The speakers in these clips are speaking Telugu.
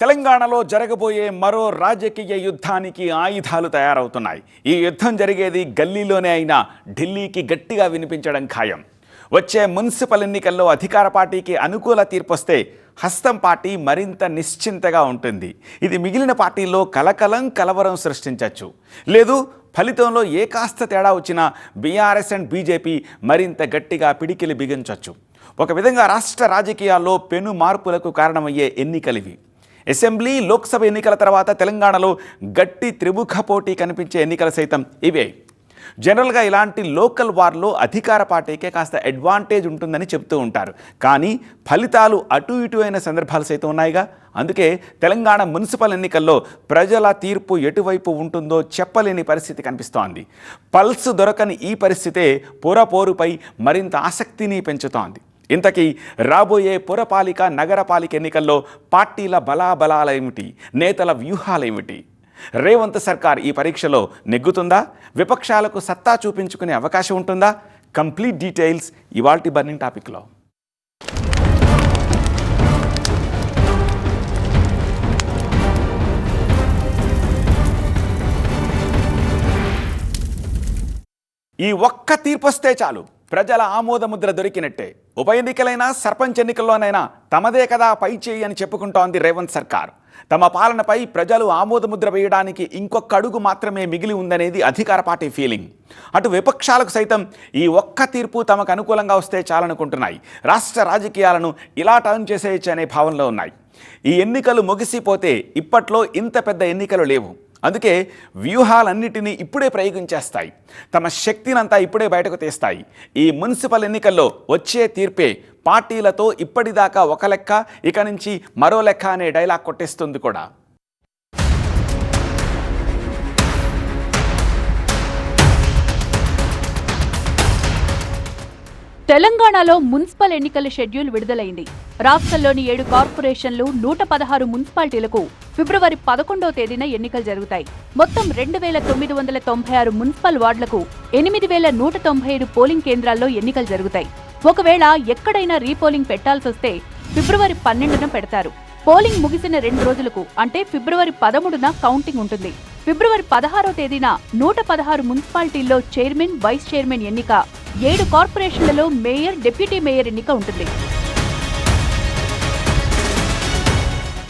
తెలంగాణలో జరగబోయే మరో రాజకీయ యుద్ధానికి ఆయుధాలు తయారవుతున్నాయి. ఈ యుద్ధం జరిగేది గల్లీలోనే అయినా ఢిల్లీకి గట్టిగా వినిపించడం ఖాయం. వచ్చే మున్సిపల్ ఎన్నికల్లో అధికార పార్టీకి అనుకూల తీర్పొస్తే హస్తం పార్టీ మరింత నిశ్చింతగా ఉంటుంది. ఇది మిగిలిన పార్టీల్లో కలవరం సృష్టించవచ్చు. లేదు ఫలితంలో ఏ కాస్త తేడా వచ్చినా బీఆర్ఎస్ అండ్ బీజేపీ మరింత గట్టిగా పిడికిలి బిగించవచ్చు. ఒక విధంగా రాష్ట్ర రాజకీయాల్లో పెను మార్పులకు కారణమయ్యే ఎన్నికలివి. అసెంబ్లీ లోక్సభ ఎన్నికల తర్వాత తెలంగాణలో గట్టి త్రిముఖ పోటీ కనిపించే ఎన్నికలు సైతం ఇవే. జనరల్గా ఇలాంటి లోకల్ వార్లో అధికార పార్టీకే కాస్త అడ్వాంటేజ్ ఉంటుందని చెప్తూ ఉంటారు. కానీ ఫలితాలు అటు ఇటు అయిన సందర్భాలు సైతం ఉన్నాయిగా. అందుకే తెలంగాణ మున్సిపల్ ఎన్నికల్లో ప్రజల తీర్పు ఎటువైపు ఉంటుందో చెప్పలేని పరిస్థితి కనిపిస్తోంది. పల్స్ దొరకని ఈ పరిస్థితే పోరుపై మరింత ఆసక్తిని పెంచుతోంది. ఇంతకీ రాబోయే పురపాలిక నగరపాలిక ఎన్నికల్లో పార్టీల బలాబలాలేమిటి, నేతల వ్యూహాలేమిటి? రేవంత్ సర్కార్ ఈ పరీక్షలో నెగ్గుతుందా? విపక్షాలకు సత్తా చూపించుకునే అవకాశం ఉంటుందా? కంప్లీట్ డీటెయిల్స్ ఇవాల్టి బర్నింగ్ టాపిక్లో. ఈ ఒక్క తీర్పు వస్తే చాలు, ప్రజల ఆమోద ముద్ర దొరికినట్టే. ఉప ఎన్నికలైనా సర్పంచ్ ఎన్నికల్లోనైనా తమదే కదా పై చేయి అని చెప్పుకుంటోంది రేవంత్ సర్కార్. తమ పాలనపై ప్రజలు ఆమోద ముద్ర వేయడానికి ఇంకొక అడుగు మాత్రమే మిగిలి ఉందనేది అధికార పార్టీ ఫీలింగ్. అటు విపక్షాలకు సైతం ఈ ఒక్క తీర్పు తమకు అనుకూలంగా వస్తే చాలనుకుంటున్నాయి. రాష్ట్ర రాజకీయాలను ఇలా టర్న్ చేసేయచ్చు అనే భావనలో ఉన్నాయి. ఈ ఎన్నికలు ముగిసిపోతే ఇప్పట్లో ఇంత పెద్ద ఎన్నికలు లేవు. అందుకే వ్యూహాలన్నిటినీ ఇప్పుడే ప్రయోగించేస్తాయి. తమ శక్తినంతా ఇప్పుడే బయటకు తీస్తాయి. ఈ మున్సిపల్ ఎన్నికల్లో వచ్చే తీర్పే పార్టీలతో ఇప్పటిదాకా ఒక లెక్క, ఇక నుంచి మరో లెక్క అనే డైలాగ్ కొట్టేస్తుంది కూడా. తెలంగాణలో మున్సిపల్ ఎన్నికల షెడ్యూల్ విడుదలైంది. రాష్ట్రంలోని 7 కార్పొరేషన్లు 116 మున్సిపాలిటీలకు ఫిబ్రవరి 11వ తేదీన ఎన్నికలు జరుగుతాయి. మొత్తం 2996 మున్సిపల్ వార్డులకు 8195 పోలింగ్ కేంద్రాల్లో ఎన్నికలు జరుగుతాయి. ఒకవేళ ఎక్కడైనా రీపోలింగ్ పెట్టాల్సొస్తే ఫిబ్రవరి 12న పెడతారు. పోలింగ్ ముగిసిన 2 రోజులకు అంటే ఫిబ్రవరి 13న కౌంటింగ్ ఉంటుంది. ఫిబ్రవరి 16వ తేదీన 116 మున్సిపాలిటీల్లో చైర్మన్, వైస్ చైర్మన్ ఎన్నిక, 7 కార్పొరేషన్లలో మేయర్, డిప్యూటీ మేయర్ ఎన్నిక ఉంటుంది.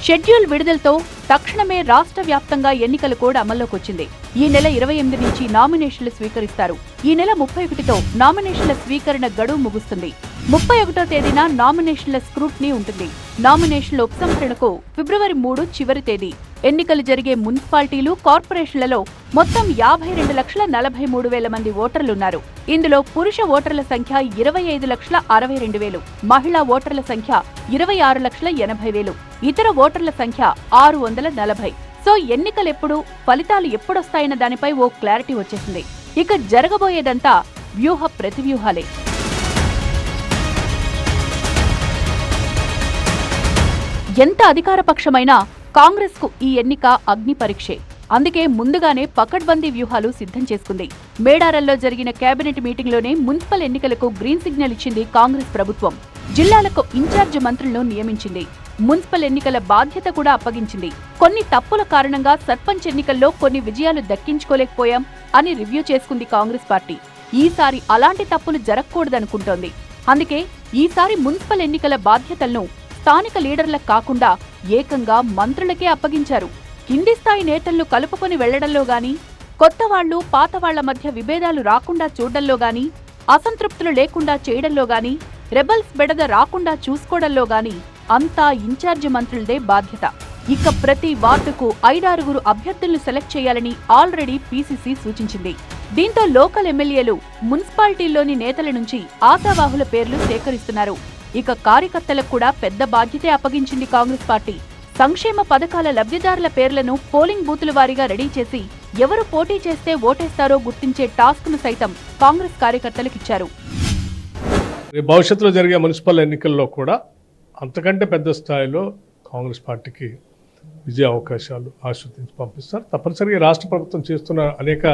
షెడ్యూల్ విడుదలతో తక్షణమే రాష్ట్ర వ్యాప్తంగా ఎన్నికల కోడ్ అమల్లోకి వచ్చింది. ఈ నెల 28 నుంచి నామినేషన్లు స్వీకరిస్తారు. ఈ నెల 31తో నామినేషన్ల స్వీకరణ గడువు ముగుస్తుంది. 31వ తేదీన నామినేషన్ల స్క్రూట్నీ ఉంటుంది. నామినేషన్ల ఉపసంహరణకు ఫిబ్రవరి 3 చివరి తేదీ. ఎన్నికలు జరిగే మున్సిపాలిటీలు, కార్పొరేషన్లలో మొత్తం 52,43,000 మంది ఓటర్లున్నారు. ఇందులో పురుష ఓటర్ల సంఖ్య 25,62,000, మహిళా ఓటర్ల సంఖ్య 26,80,000, ఇతర ఓటర్ల సంఖ్య 640. సో ఎన్నికలెప్పుడు, ఫలితాలు ఎప్పుడొస్తాయన్న దానిపై ఓ క్లారిటీ వచ్చేసింది. ఇక జరగబోయేదంతా వ్యూహ ప్రతివ్యూహాలే. ఎంత అధికారపక్షమైనా కాంగ్రెస్ కు ఈ ఎన్నిక అగ్ని పరీక్షే. అందుకే ముందుగానే పకడ్బందీ వ్యూహాలు సిద్ధం చేసుకుంది. మేడారంలో జరిగిన కేబినెట్ మీటింగ్లోనే మున్సిపల్ ఎన్నికలకు గ్రీన్ సిగ్నల్ ఇచ్చింది కాంగ్రెస్ ప్రభుత్వం. జిల్లాలకు ఇన్ఛార్జి మంత్రులను నియమించింది. మున్సిపల్ ఎన్నికల బాధ్యత కూడా అప్పగించింది. కొన్ని తప్పుల కారణంగా సర్పంచ్ ఎన్నికల్లో కొన్ని విజయాలు దక్కించుకోలేకపోయాం అని రివ్యూ చేసుకుంది కాంగ్రెస్ పార్టీ. ఈసారి అలాంటి తప్పులు జరగకూడదనుకుంటోంది. అందుకే ఈసారి మున్సిపల్ ఎన్నికల బాధ్యతలను స్థానిక లీడర్లకు కాకుండా ఏకంగా మంత్రులకే అప్పగించారు. కింది స్థాయి నేతలను కలుపుకొని వెళ్లడంలో గాని, కొత్త వాళ్లు పాత వాళ్ల మధ్య విభేదాలు రాకుండా చూడడంలో గాని, అసంతృప్తులు లేకుండా చేయడంలో గాని, రెబల్స్ బెడద రాకుండా చూసుకోవడంలో గాని అంతా ఇన్ఛార్జి మంత్రులదే బాధ్యత. ఇక ప్రతి వార్డుకు 5-6 అభ్యర్థులను సెలెక్ట్ చేయాలని ఆల్రెడీ పీసీసీ సూచించింది. దీంతో లోకల్ ఎమ్మెల్యేలు మున్సిపాలిటీల్లోని నేతల నుంచి ఆశావాహుల పేర్లు సేకరిస్తున్నారు. ఇక కార్యకర్తలకు కూడా పెద్ద బాధ్యతే అప్పగించింది కాంగ్రెస్ పార్టీ. సంక్షేమ పథకాల లబ్ధిదారుల పేర్లను పోలింగ్ బూతుల వారీగా రెడీ చేసి ఎవరు పోటీ చేస్తే ఓటేస్తారో గుర్తించే టాస్క్ ను సైతం కాంగ్రెస్ కార్యకర్తలకిచ్చారు. భవిష్యత్తులో జరిగే మున్సిపల్ ఎన్నికల్లో కూడా అంతకంటే పెద్ద స్థాయిలో కాంగ్రెస్ పార్టీకి విజయ అవకాశాలు ఆశీర్వదించి పంపిస్తారు. తప్పనిసరిగా రాష్ట్ర ప్రభుత్వం చేస్తున్న అనేక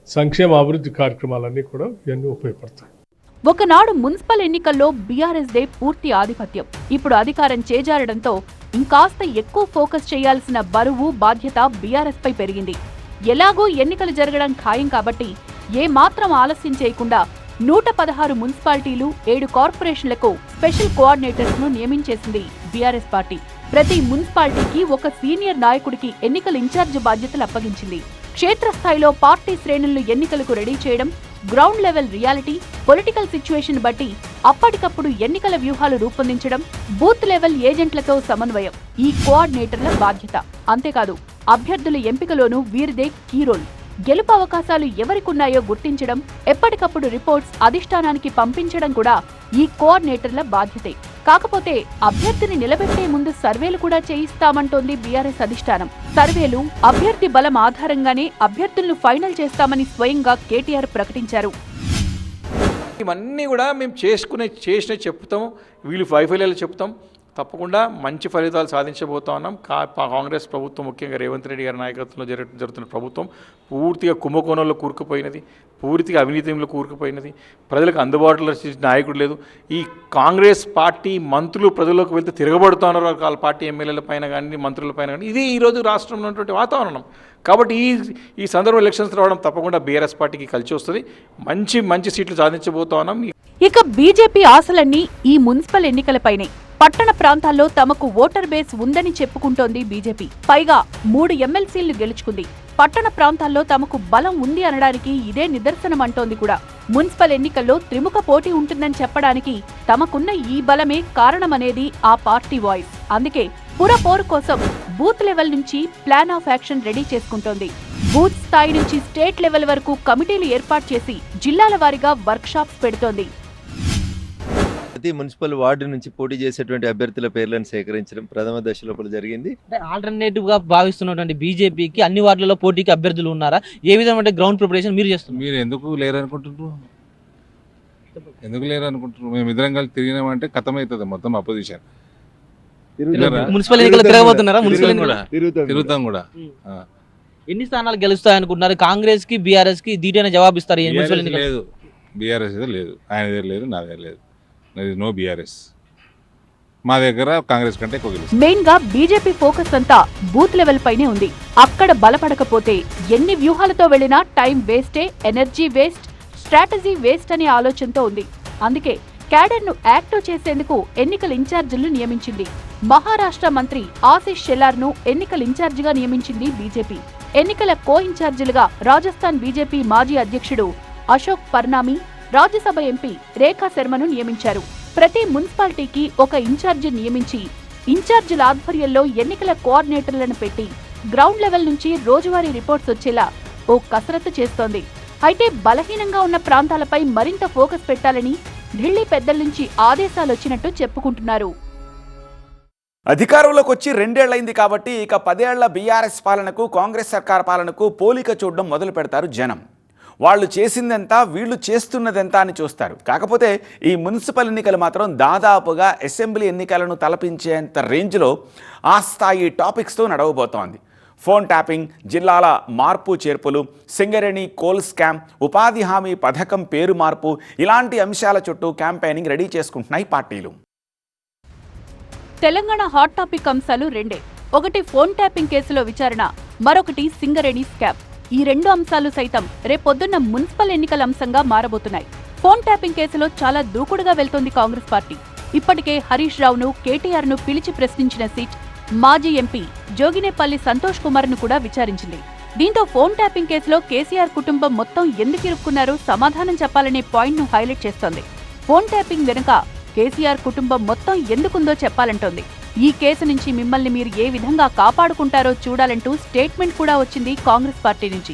సంక్షేమ అభివృద్ధి కార్యక్రమాలన్నీ కూడా ఇవన్నీ ఉపయోగపడతాయి. ఒకనాడు మున్సిపల్ ఎన్నికల్లో బీఆర్ఎస్ దే పూర్తి ఆధిపత్యం. ఇప్పుడు అధికారం చేజారడంతో ఇంకాస్త ఎక్కువ ఫోకస్ చేయాల్సిన బరువు బాధ్యత బీఆర్ఎస్ పై పెరిగింది. ఎలాగూ ఎన్నికలు జరగడం ఖాయం కాబట్టి ఏమాత్రం ఆలస్యం చేయకుండా 116 మున్సిపాలిటీలు 7 కార్పొరేషన్లకు స్పెషల్ కోఆర్డినేటర్స్ ను నియమించేసింది బీఆర్ఎస్ పార్టీ. ప్రతి మున్సిపాలిటీకి ఒక సీనియర్ నాయకుడికి ఎన్నికల ఇన్ఛార్జ్ బాధ్యతలు అప్పగించింది. క్షేత్రస్థాయిలో పార్టీ శ్రేణులను ఎన్నికలకు రెడీ చేయడం, ground level reality, political situation బట్టి అప్పటికప్పుడు ఎన్నికల వ్యూహాలు రూపొందించడం, బూత్ లెవెల్ ఏజెంట్లతో సమన్వయం ఈ కోఆర్డినేటర్ల బాధ్యత. అంతేకాదు అభ్యర్థుల ఎంపికలోనూ వీరిదే కీ రోల్. గెలుపు అవకాశాలు ఎవరికున్నాయో గుర్తించడం, ఎప్పటికప్పుడు రిపోర్ట్స్ అధిష్టానానికి పంపించడం కూడా ఈ కోఆర్డినేటర్ల బాధ్యతే. కాకపోతే అభ్యర్థిని నిలబెట్టే ముందు సర్వేలు కూడా చేయిస్తామంటోంది బీఆర్ఎస్ అధిష్టానం. సర్వేలు, అభ్యర్థి బలం ఆధారంగానే అభ్యర్థులను ఫైనల్ చేస్తామని స్వయంగా కేటీఆర్ ప్రకటించారు. ఇవన్నీ కూడా మేము చేసిన చెప్తాం, వీళ్ళు వైఫల్యాలు చెప్తాం. తప్పకుండా మంచి ఫలితాలు సాధించబోతా ఉన్నాం. కాంగ్రెస్ ప్రభుత్వం, ముఖ్యంగా రేవంత్ రెడ్డి గారి నాయకత్వంలో జరుగుతున్న ప్రభుత్వం పూర్తిగా కుంభకోణంలో కూరుకుపోయినది, పూర్తిగా అవినీతిలో కూరుకుపోయినది. ప్రజలకు అందుబాటులో నాయకుడు లేదు. ఈ కాంగ్రెస్ పార్టీ మంత్రులు ప్రజల్లోకి వెళ్తే తిరగబడుతున్నారు వాళ్ళ పార్టీ ఎమ్మెల్యేల పైన కానీ మంత్రుల పైన కానీ. ఇది ఈరోజు రాష్ట్రంలో ఉన్నటువంటి వాతావరణం. కాబట్టి ఈ సందర్భంలో ఎలక్షన్స్ రావడం తప్పకుండా బీఆర్ఎస్ పార్టీకి కలిసి వస్తుంది. మంచి సీట్లు సాధించబోతా ఉన్నాం. ఇక బీజేపీ ఆశలన్నీ ఈ మున్సిపల్ ఎన్నికలపైనే. పట్టణ ప్రాంతాల్లో తమకు ఓటర్ బేస్ ఉందని చెప్పుకుంటోంది బీజేపీ. పైగా 3 ఎమ్మెల్సీలు గెలుచుకుంది. పట్టణ ప్రాంతాల్లో తమకు బలం ఉంది అనడానికి ఇదే నిదర్శనమంటోంది కూడా. మున్సిపల్ ఎన్నికల్లో త్రిముఖ పోటీ ఉంటుందని చెప్పడానికి తమకున్న ఈ బలమే కారణమనేది ఆ పార్టీ వాయిస్. అందుకే పురపోరు కోసం బూత్ లెవెల్ నుంచి ప్లాన్ ఆఫ్ యాక్షన్ రెడీ చేసుకుంటోంది. బూత్ స్థాయి నుంచి స్టేట్ లెవెల్ వరకు కమిటీలు ఏర్పాటు చేసి జిల్లాల వారీగా వర్క్ షాప్స్ పెడుతోంది. ప్రతి మున్సిపల్ వార్డు నుంచి పోటీ చేసేటువంటి అభ్యర్థుల పేర్లను సేకరించడం ప్రథమ దశలో జరిగింది. అంటే ఆల్టర్నేటివ్ గా భావిస్తున్నటువంటి బీజేపీకి అన్ని వార్డులలో పోటీకి అభ్యర్థులు ఉన్నారా? ఏ విధమైన గ్రౌండ్ ప్రిపరేషన్ మీరు చేస్తున్నారు? మీరు ఎందుకు లేరు అనుకుంటున్నారు? మేము ఇద్దరం కలిసి తిరిగినామంటే కథమవుతుంది మొత్తం అపోజిషన్. మున్సిపల్ ఎన్నికలు తిరగబోతున్నారా? మున్సిపల్ తిరుగుతాం కూడా. ఎన్ని స్థానాలు గెలుస్తాయి అనుకుంటున్నారు? కాంగ్రెస్ కి బీఆర్ఎస్ కి దీటైన జవాబు ఇస్తారు? లేదు, బీఆర్ఎస్ అయితే లేదు, ఆయన దగ్గర లేదు, నా దగ్గర లేదు. No BRS. మా దగ్గర కాంగ్రెస్ కంటే ఎక్కువ గెలుస్తుంది. మెయిన్ గా బీజేపీ ఫోకస్ అంతా బూత్ లెవెల్ పైనే ఉంది. అక్కడ బలపడకపోతే ఎన్ని వ్యూహాలతో వెళ్లినా టైం వేస్టే, ఎనర్జీ వేస్ట్, స్ట్రాటజీ వేస్ట్ అనే ఆలోచనతో ఉంది. అందుకే క్యాడర్ ను యాక్టివ్ చేసేందుకు ఎన్నికల ఇన్ఛార్జీలను నియమించింది. మహారాష్ట్ర మంత్రి ఆశిష్ షెలార్ ను ఎన్నికల ఇన్ఛార్జిగా నియమించింది బీజేపీ. ఎన్నికల కో ఇన్ఛార్జీలుగా రాజస్థాన్ బీజేపీ మాజీ అధ్యక్షుడు అశోక్ పర్నామి, రాజ్యసభ ఎంపీ రేఖా శర్మను నియమించారు. ప్రతి మున్సిపాలిటీకి ఒక ఇన్ఛార్జి నియమించి ఇన్ఛార్జీల ఆధ్వర్యంలో ఎన్నికల కోఆర్డినేటర్లను పెట్టి గ్రౌండ్ లెవెల్ నుంచి రోజువారీ రిపోర్ట్స్ వచ్చేలా ఓ కసరత్తు చేస్తోంది. అయితే బలహీనంగా ఉన్న ప్రాంతాలపై మరింత ఫోకస్ పెట్టాలని ఢిల్లీ పెద్దల నుంచి ఆదేశాలు వచ్చినట్టు చెప్పుకుంటున్నారు. అధికారంలోకి వచ్చి 2 ఏళ్లైంది కాబట్టి ఇక 10 ఏళ్ల బీఆర్ఎస్ పాలనకు, కాంగ్రెస్ సర్కార్ పాలనకు పోలిక చూడడం మొదలు పెడతారు జనం. వాళ్ళు చేసిందెంత, వీళ్ళు చేస్తున్నదెంత అని చూస్తారు. కాకపోతే ఈ మున్సిపల్ ఎన్నికలు మాత్రం దాదాపుగా అసెంబ్లీ ఎన్నికలను తలపించేంత రేంజ్లో ఆ స్థాయి టాపిక్స్తో నడవబోతోంది. ఫోన్ ట్యాపింగ్, జిల్లాల మార్పు చేర్పులు, సింగరేణి కోల్ స్కామ్, ఉపాధి హామీ పథకం పేరు మార్పు, ఇలాంటి అంశాల చుట్టూ క్యాంపెయినింగ్ రెడీ చేసుకుంటున్నాయి పార్టీలు. తెలంగాణ హాట్ టాపిక్ అంశాలు రెండే. ఒకటి ఫోన్ ట్యాపింగ్ కేసులో విచారణ, మరొకటి సింగరేణి స్కామ్. ఈ 2 అంశాలు సైతం రేపొద్దున్న మున్సిపల్ ఎన్నికల అంశంగా మారబోతున్నాయి. ఫోన్ ట్యాపింగ్ కేసులో చాలా దూకుడుగా వెళ్తోంది కాంగ్రెస్ పార్టీ. ఇప్పటికే హరీష్ రావును, కేటీఆర్ ను పిలిచి ప్రశ్నించిన సిట్ మాజీ ఎంపీ జోగినేపల్లి సంతోష్ కుమార్ ను కూడా విచారించింది. దీంతో ఫోన్ ట్యాపింగ్ కేసులో కేసీఆర్ కుటుంబం మొత్తం ఎందుకు ఇరుక్కున్నారో సమాధానం చెప్పాలనే పాయింట్ ను హైలైట్ చేస్తోంది. ఫోన్ ట్యాపింగ్ వెనుక కేసీఆర్ కుటుంబం మొత్తం ఎందుకుందో చెప్పాలంటోంది. ఈ కేసు నుంచి మిమ్మల్ని మీరు ఏ విధంగా కాపాడుకుంటారో చూడాలంటూ స్టేట్మెంట్ కూడా వచ్చింది కాంగ్రెస్ పార్టీ నుంచి.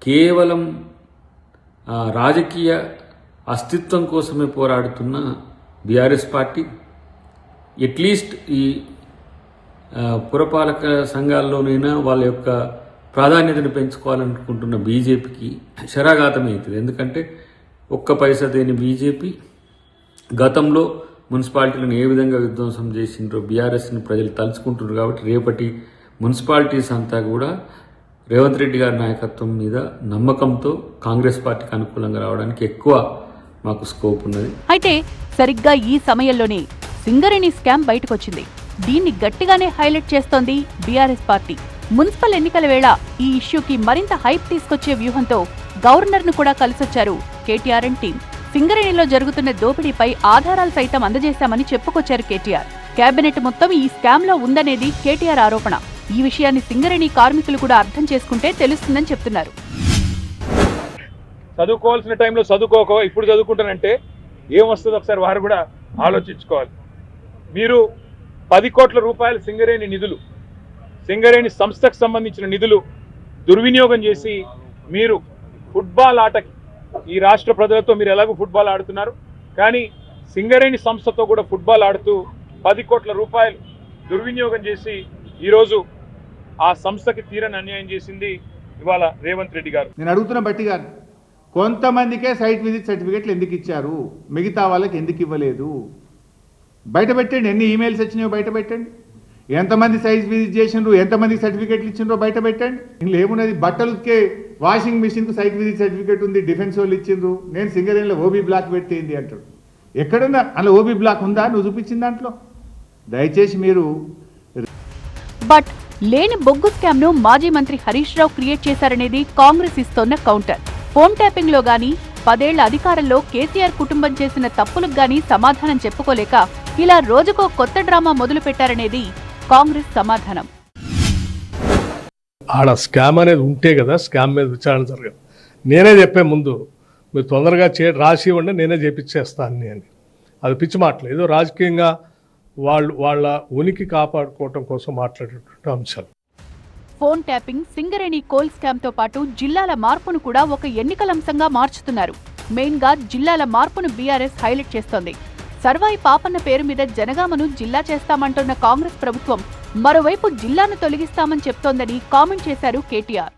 కేవలం రాజకీయ అస్తిత్వం కోసమే పోరాడుతున్న బీఆర్ఎస్ పార్టీ అట్లీస్ట్ ఈ పురపాలక సంఘాల్లోనైనా వాళ్ళ యొక్క ప్రాధాన్యతను పెంచుకోవాలనుకుంటున్న బీజేపీకి శరాఘాతమవుతుంది. ఎందుకంటే ఒక్క పైసా దేని బీజేపీ గతంలో మున్సిపాలిటీలను ఏ విధంగా విధ్వంసం చేసిండ్రో బీఆర్ఎస్ని ప్రజలు తలుచుకుంటున్నారు. కాబట్టి రేపటి మున్సిపాలిటీస్ అంతా కూడా రేవంత్ రెడ్డి గారి నాయకత్వం మీద నమ్మకంతో కాంగ్రెస్ పార్టీకి అనుకూలంగా రావడానికి ఎక్కువ మాకు స్కోప్ ఉన్నది. అయితే సరిగ్గా ఈ సమయంలోనే సింగరేణి స్కామ్ బయటకొచ్చింది. దీన్ని గట్టిగానే హైలైట్ చేస్తోంది బీఆర్ఎస్ పార్టీ. మున్సిపల్ ఎన్నికల వేళ ఈ ఇష్యూకి మరింత హైప్ తీసుకొచ్చే వ్యూహంతో గవర్నర్ను కూడా కలిసొచ్చారు కేటీఆర్ అండ్ టీం. సింగరేణిలో జరుగుతున్న దోపిడీపై ఆధారాలు సైతం అందజేశామని చెప్పుకొచ్చారు కేటీఆర్. కేబినెట్ మొత్తం ఈ స్కామ్ లో ఉందనేది కేటీఆర్ ఆరోపణ. ఈ విషయాన్ని సింగరేణి కార్మికులు కూడా అర్థం చేసుకుంటే తెలుస్తుందని చెప్తున్నారు. చదువుకోవాల్సిన టైంలో చదువుకోక ఇప్పుడు చదువుకుంటానంటే ఏమొస్తుందో ఒకసారి వారు కూడా ఆలోచించుకోవాలి. మీరు 10 కోట్ల రూపాయలు సింగరేణి సంస్థకు సంబంధించిన నిధులు దుర్వినియోగం చేసి మీరు ఫుట్బాల్ ఆటకి ఈ రాష్ట్ర ప్రజలతో మీరు ఎలాగో ఫుట్బాల్ ఆడుతున్నారు, కానీ సింగరేణి సంస్థతో కూడా ఫుట్బాల్ ఆడుతూ 10 కోట్ల రూపాయలు దుర్వినియోగం చేసి ఈరోజు ఆ సంస్థకి తీరని అన్యాయం చేసింది ఇవాళ రేవంత్ రెడ్డి గారు. నేను అడుగుతున్న బట్టి గారు, కొంతమందికే సైట్ విజిట్ సర్టిఫికెట్లు ఎందుకు ఇచ్చారు, మిగతా వాళ్ళకి ఎందుకు ఇవ్వలేదు? బయట పెట్టండి. ఎన్ని ఈమెయిల్స్ వచ్చినాయో బయట పెట్టండి. ఎంతమంది సైట్ విజిట్ చేసిండ్రు, ఎంతమంది సర్టిఫికెట్లు ఇచ్చిండ్రో బయట పెట్టండి. ఇందులో ఏమున్నది? బట్టలకే వాషింగ్ మిషన్కు సైట్ విజిట్ సర్టిఫికెట్ ఉంది, డిఫెన్స్ వాళ్ళు ఇచ్చిండ్రు, నేను సింగరేణిలో ఓబీ బ్లాక్ పెట్టేంది అంటాడు. ఎక్కడున్నా అందులో ఓబీ బ్లాక్ ఉందా? నువ్వు చూపించిన దాంట్లో దయచేసి మీరు. బట్ లేని బొగ్గు స్కామ్ ను మాజీ మంత్రి హరీష్ రావు క్రియేట్ చేశారనేది కాంగ్రెస్ ఇస్తోన్న కౌంటర్. ఫోన్ ట్యాపింగ్ లో గానీ 10 ఏళ్ల అధికారంలో కేసీఆర్ కుటుంబం చేసిన తప్పులకు గానీ సమాధానం చెప్పుకోలేక ఇలా రోజుకో కొత్త డ్రామా మొదలు పెట్టారనేది కాంగ్రెస్ సమాధానం. ఆడ స్కామ్ అనేది ఉంటే కదా స్కామ్ మీద విచారణ జరగదు. నేనే చెప్పే ముందు మీరు తొందరగా రాసి ఇవ్వండి, నేనే చేపించేస్తాను అని. అది పిచ్చి మాటలు, ఏదో రాజకీయంగా వాళ్ళ ఉనికి కాపాడుకోవటం కోసం మాట్లాడేటువంటి అంశాలు. Phone tapping, Singareni coal scam తో పాటు జిల్లాల మార్పును కూడా ఒక ఎన్నికల అంశంగా మార్చుతున్నారు. మెయిన్ గా జిల్లాల మార్పును బీఆర్ఎస్ హైలైట్ చేస్తోంది. సర్వాయి పాపన్న పేరు మీద జనగామను జిల్లా చేస్తామంటున్న కాంగ్రెస్ ప్రభుత్వం మరోవైపు జిల్లాను తొలగిస్తామని చెప్తోందని కామెంట్ చేశారు కేటీఆర్.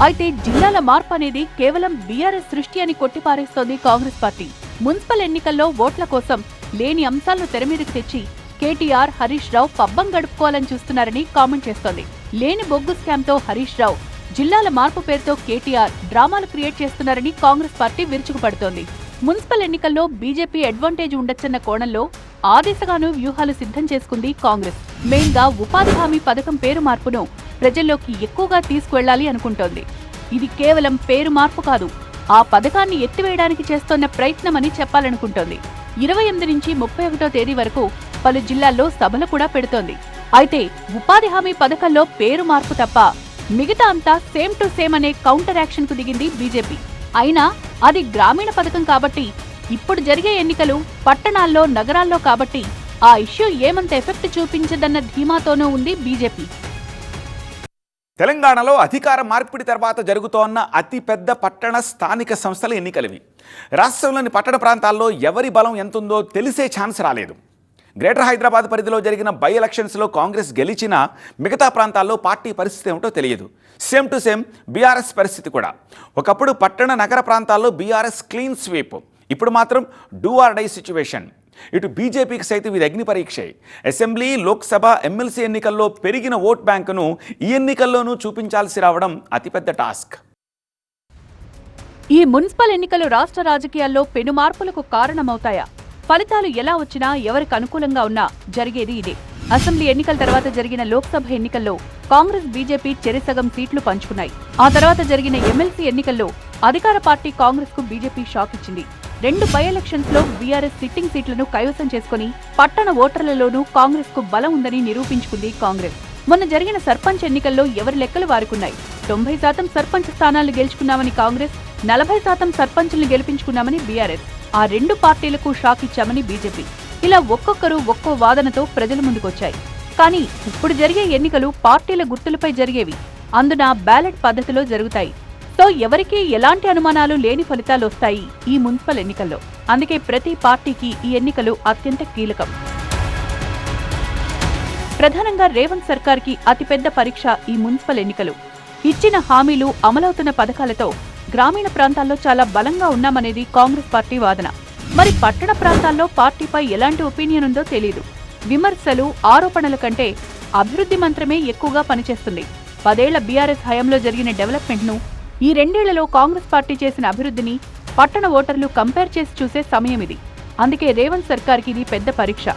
అయితే జిల్లాల మార్పు అనేది కేవలం బీఆర్ఎస్ సృష్టి అని కొట్టిపారేస్తోంది కాంగ్రెస్ పార్టీ. మున్సిపల్ ఎన్నికల్లో ఓట్ల కోసం లేని అంశాలను తెరమీదకు తెచ్చి కేటీఆర్, హరీష్ రావు పబ్బం గడుపుకోవాలని చూస్తున్నారని కామెంట్ చేస్తోంది. లేని బొగ్గు స్కామ్ తో హరీష్ రావు, జిల్లాల మార్పు పేరుతో కేటీఆర్ డ్రామాలు క్రియేట్ చేస్తున్నారని కాంగ్రెస్ పార్టీ విరుచుకుపడుతోంది. మున్సిపల్ ఎన్నికల్లో బీజేపీ అడ్వాంటేజ్ ఉండొచ్చన్న కోణంలో ఆ దిశగాను వ్యూహాలు సిద్ధం చేసుకుంది కాంగ్రెస్. మెయిన్ గా ఉపాధి హామీ పథకం పేరు మార్పును ప్రజల్లోకి ఎక్కువగా తీసుకువెళ్లాలి అనుకుంటోంది. ఇది కేవలం పేరు మార్పు కాదు, ఆ పథకాన్ని ఎత్తివేయడానికి చేస్తోన్న ప్రయత్నమని చెప్పాలనుకుంటోంది. 28 నుంచి 31వ తేదీ వరకు పలు జిల్లాల్లో సభలు కూడా పెడుతోంది. అయితే ఉపాధి హామీ పథకంలో పేరు మార్పు తప్ప మిగతా అంతా సేమ్ టు సేమ్ అనే కౌంటర్ యాక్షన్ కు దిగింది బీజేపీ. అయినా అది గ్రామీణ పథకం కాబట్టి, ఇప్పుడు జరిగే ఎన్నికలు పట్టణాల్లో, నగరాల్లో కాబట్టి ఆ ఇష్యూ ఏమంత ఎఫెక్ట్ చూపించదన్న ధీమాతోనూ ఉంది బీజేపీ. తెలంగాణలో అధికార మార్పిడి తర్వాత జరుగుతోన్న అతిపెద్ద పట్టణ స్థానిక సంస్థల ఎన్నికలివి. రాష్ట్రంలోని పట్టణ ప్రాంతాల్లో ఎవరి బలం ఎంతుందో తెలిసే ఛాన్స్ రాలేదు. గ్రేటర్ హైదరాబాద్ పరిధిలో జరిగిన బై ఎలక్షన్స్లో కాంగ్రెస్ గెలిచినా మిగతా ప్రాంతాల్లో పార్టీ పరిస్థితి ఏమిటో తెలియదు. సేమ్ టు సేమ్ బీఆర్ఎస్ పరిస్థితి కూడా. ఒకప్పుడు పట్టణ నగర ప్రాంతాల్లో బీఆర్ఎస్ క్లీన్ స్వీప్, ఇప్పుడు మాత్రం డూ ఆర్ డై సిచ్యువేషన్. ఇటు బీజేపీకి సైతం ఇది అగ్ని పరీక్షే. అసెంబ్లీ, లోక్సభ, ఎమ్మెల్సీ ఎన్నికల్లో పెరిగిన ఓట్ బ్యాంకును ఈ ఎన్నికల్లోనూ చూపించాల్సి రావడం అతిపెద్ద టాస్క్. ఈ మున్సిపల్ ఎన్నికలు రాష్ట్ర రాజకీయాల్లో పెను మార్పులకు కారణమవుతాయా? ఫలితాలు ఎలా వచ్చినా, ఎవరికి అనుకూలంగా ఉన్నా జరిగేది ఇదే. అసెంబ్లీ ఎన్నికల తర్వాత జరిగిన లోక్సభ ఎన్నికల్లో కాంగ్రెస్, బీజేపీ చెరిసగం సీట్లు పంచుకున్నాయి. ఆ తర్వాత జరిగిన ఎమ్మెల్సీ ఎన్నికల్లో అధికార పార్టీ కాంగ్రెస్ కు బీజేపీ షాక్ ఇచ్చింది. 2 బై ఎలక్షన్స్ లో బీఆర్ఎస్ సిట్టింగ్ సీట్లను కైవసం చేసుకుని పట్టణ ఓటర్లలోనూ కాంగ్రెస్ కు బలం ఉందని నిరూపించుకుంది కాంగ్రెస్. మొన్న జరిగిన సర్పంచ్ ఎన్నికల్లో ఎవరి లెక్కలు వారుకున్నాయి. 90% సర్పంచ్ స్థానాలు గెలుచుకున్నామని కాంగ్రెస్, 40% సర్పంచులను గెలిపించుకున్నామని బీఆర్ఎస్. ఆ 2 పార్టీలకు షాక్ ఇచ్చామని బీజేపీ. ఇలా ఒక్కొక్కరు ఒక్కో వాదనతో ప్రజల ముందుకొచ్చాయి. కానీ ఇప్పుడు జరిగే ఎన్నికలు పార్టీల గుర్తులపై జరిగేవి. అందున బ్యాలెట్ పద్ధతిలో జరుగుతాయి. సో ఎవరికీ ఎలాంటి అనుమానాలు లేని ఫలితాలు వస్తాయి ఈ మున్సిపల్ ఎన్నికల్లో. అందుకే ప్రతి పార్టీకి ఈ ఎన్నికలు అత్యంత కీలకం. ప్రధానంగా రేవంత్ సర్కార్కి అతిపెద్ద పరీక్ష ఈ మున్సిపల్ ఎన్నికలు. ఇచ్చిన హామీలు, అమలవుతున్న పథకాలతో గ్రామీణ ప్రాంతాల్లో చాలా బలంగా ఉన్నామనేది కాంగ్రెస్ పార్టీ వాదన. మరి పట్టణ ప్రాంతాల్లో పార్టీపై ఎలాంటి ఒపీనియన్ ఉందో తెలియదు. విమర్శలు, ఆరోపణల కంటే అభివృద్ధి మంత్రమే ఎక్కువగా పనిచేస్తుంది. 10 ఏళ్ల బీఆర్ఎస్ హయాంలో జరిగిన డెవలప్మెంట్ను, ఈ 2 ఏళ్లలో కాంగ్రెస్ పార్టీ చేసిన అభివృద్ధిని పట్టణ ఓటర్లు కంపేర్ చేసి చూసే సమయం ఇది. అందుకే రేవంత్ సర్కార్కి ఇది పెద్ద పరీక్ష.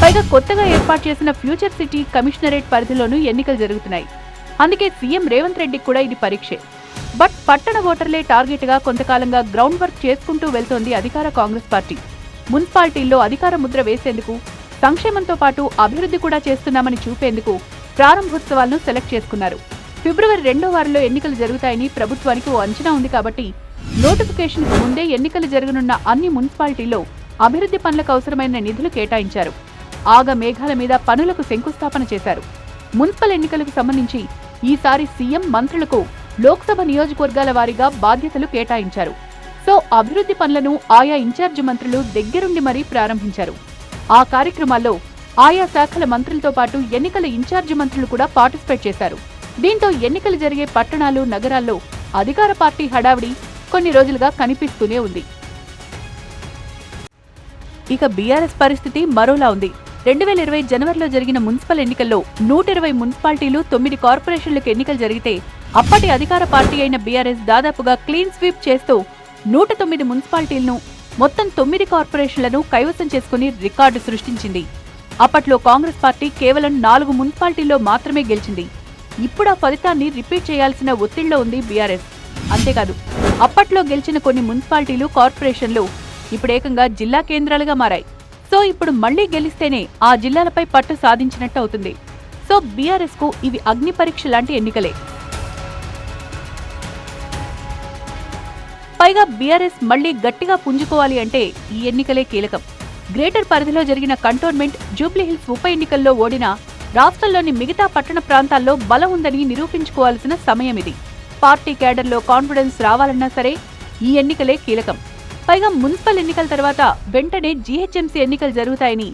పైగా కొత్తగా ఏర్పాటు చేసిన ఫ్యూచర్ సిటీ కమిషనరేట్ పరిధిలోనూ ఎన్నికలు జరుగుతున్నాయి. అందుకే సీఎం రేవంత్ రెడ్డికి కూడా ఇది పరీక్షే. బట్ పట్టణ ఓటర్లే టార్గెట్గా కొంతకాలంగా గ్రౌండ్ వర్క్ చేసుకుంటూ వెళ్తోంది అధికార కాంగ్రెస్ పార్టీ. మున్సిపాలిటీల్లో అధికార ముద్ర వేసేందుకు, సంక్షేమంతో పాటు అభివృద్ధి కూడా చేస్తున్నామని చూపేందుకు ప్రారంభోత్సవాలను సెలెక్ట్ చేసుకున్నారు. ఫిబ్రవరి 2వ వారంలో ఎన్నికలు జరుగుతాయని ప్రభుత్వానికి ఓ అంచనా ఉంది కాబట్టి నోటిఫికేషన్కు ముందే ఎన్నికలు జరగనున్న అన్ని మున్సిపాలిటీల్లో అభివృద్ధి పనులకు అవసరమైన నిధులు కేటాయించారు. ఆగ మేఘాల మీద పనులకు శంకుస్థాపన చేశారు. మున్సిపల్ ఎన్నికలకు సంబంధించి ఈసారి సీఎం మంత్రులకు లోక్సభ నియోజకవర్గాల వారీగా బాధ్యతలు కేటాయించారు. సో అభివృద్ధి పనులను ఆయా ఇన్ఛార్జి మంత్రులు దగ్గరుండి మరీ ప్రారంభించారు. ఆ కార్యక్రమాల్లో ఆయా శాఖల మంత్రులతో పాటు ఎన్నికల ఇన్ఛార్జి మంత్రులు కూడా పార్టిసిపేట్ చేశారు. దీంతో ఎన్నికలు జరిగే పట్టణాలు, నగరాల్లో అధికార పార్టీ హడావిడి కొన్ని రోజులుగా కనిపిస్తూనే ఉంది. ఇక బీఆర్ఎస్ పరిస్థితి మరోలా ఉంది. 2020 జనవరిలో జరిగిన మున్సిపల్ ఎన్నికల్లో 120 మున్సిపాలిటీలు, 9 కార్పొరేషన్లకు ఎన్నికలు జరిగితే అప్పటి అధికార పార్టీ అయిన బీఆర్ఎస్ దాదాపుగా క్లీన్ స్వీప్ చేస్తూ 109 మున్సిపాలిటీలను, మొత్తం 9 కార్పొరేషన్లను కైవసం చేసుకుని రికార్డు సృష్టించింది. అప్పట్లో కాంగ్రెస్ పార్టీ కేవలం 4 మున్సిపాలిటీల్లో మాత్రమే గెలిచింది. ఇప్పుడు ఆ ఫలితాన్ని రిపీట్ చేయాల్సిన ఒత్తిడిలో ఉంది బీఆర్ఎస్. అంతేకాదు, అప్పట్లో గెలిచిన కొన్ని మున్సిపాలిటీలు, కార్పొరేషన్లు ఇప్పుడు ఏకంగా జిల్లా కేంద్రాలుగా మారాయి. సో ఇప్పుడు మళ్లీ గెలిస్తేనే ఆ జిల్లాలపై పట్టు సాధించినట్టు అవుతుంది. సో బీఆర్ఎస్ కు ఇవి అగ్ని పరీక్ష లాంటి ఎన్నికలే. పైగా బీఆర్ఎస్ మళ్లీ గట్టిగా పుంజుకోవాలి అంటే ఈ ఎన్నికలే కీలకం. గ్రేటర్ పరిధిలో జరిగిన కంటోన్మెంట్, జూబ్లీహిల్స్ ఉప ఎన్నికల్లో ఓడినా రాష్ట్రంలోని మిగతా పట్టణ ప్రాంతాల్లో బలం ఉందని నిరూపించుకోవాల్సిన సమయం ఇది. పార్టీ క్యాడర్లో కాన్ఫిడెన్స్ రావాలన్నా సరే ఈ ఎన్నికలే కీలకం. పైగా మున్సిపల్ ఎన్నికల తర్వాత వెంటనే జీహెచ్ఎంసీ ఎన్నికలు జరుగుతాయని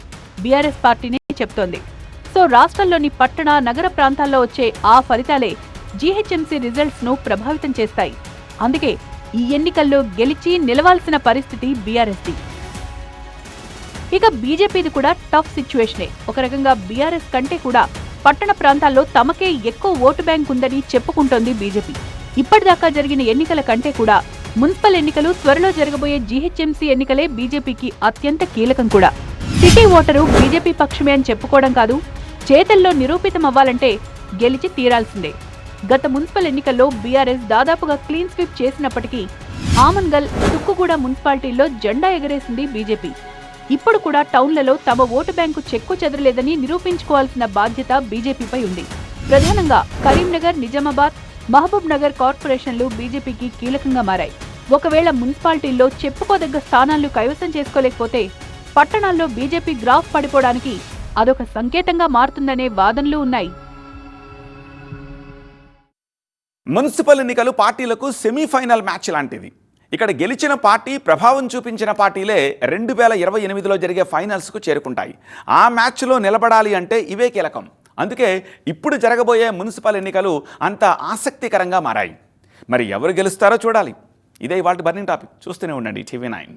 బీఆర్ఎస్ పార్టీనే చెప్తోంది. సో రాష్ట్రంలోని పట్టణ, నగర ప్రాంతాల్లో వచ్చే ఆ ఫలితాలే జీహెచ్ఎంసీ రిజల్ట్స్ ను ప్రభావితం చేస్తాయి. అందుకే ఈ ఎన్నికల్లో గెలిచి నిలవాల్సిన పరిస్థితి బీఆర్ఎస్ది. ఇక బీజేపీది కూడా టఫ్ సిచ్యువేషనే. ఒక రకంగా బీఆర్ఎస్ కంటే కూడా పట్టణ ప్రాంతాల్లో తమకే ఎక్కువ ఓటు బ్యాంక్ ఉందని చెప్పుకుంటోంది బీజేపీ. ఇప్పటిదాకా జరిగిన ఎన్నికల కంటే కూడా మున్సిపల్ ఎన్నికలు, త్వరలో జరగబోయే జీహెచ్ఎంసీ ఎన్నికలే బీజేపీకి అత్యంత కీలకం కూడా. సిటీ ఓటరు బీజేపీ పక్షమే అని చెప్పుకోవడం కాదు, చేతల్లో నిరూపితం అవ్వాలంటే గెలిచి తీరాల్సిందే. గత మున్సిపల్ ఎన్నికల్లో బీఆర్ఎస్ దాదాపుగా క్లీన్ స్వీప్ చేసినప్పటికీ ఆమన్గల్, తుక్కుగూడ మున్సిపాలిటీల్లో జెండా ఎగరేసింది బీజేపీ. ఇప్పుడు కూడా టౌన్లలో తమ ఓటు బ్యాంకు చెక్కు చెదరలేదని నిరూపించుకోవాల్సిన బాధ్యత బీజేపీపై ఉంది. ప్రధానంగా కరీంనగర్, నిజామాబాద్, మహబూబ్ నగర్ కార్పొరేషన్లు బీజేపీకి కీలకంగా మారాయి. ఒకవేళ మున్సిపాలిటీల్లో చెప్పుకోదగ్గ స్థానాలు కైవసం చేసుకోలేకపోతే పట్టణాల్లో బీజేపీ గ్రాఫ్ పడిపోవడానికి అదొక సంకేతంగా మారుతుందనే వాదనలు ఉన్నాయి. మున్సిపల్ ఎన్నికలు పార్టీలకు సెమీఫైనల్ మ్యాచ్ లాంటిది. ఇక్కడ గెలిచిన పార్టీ, ప్రభావం చూపించిన పార్టీలే 2028లో జరిగే ఫైనల్స్కు చేరుకుంటాయి. ఆ మ్యాచ్లో నిలబడాలి అంటే ఇవే కీలకం. అందుకే ఇప్పుడు జరగబోయే మున్సిపల్ ఎన్నికలు అంత ఆసక్తికరంగా మారాయి. మరి ఎవరు గెలుస్తారో చూడాలి. ఇదే ఇవాళ బర్నింగ్ టాపిక్. చూస్తూనే ఉండండి TV9.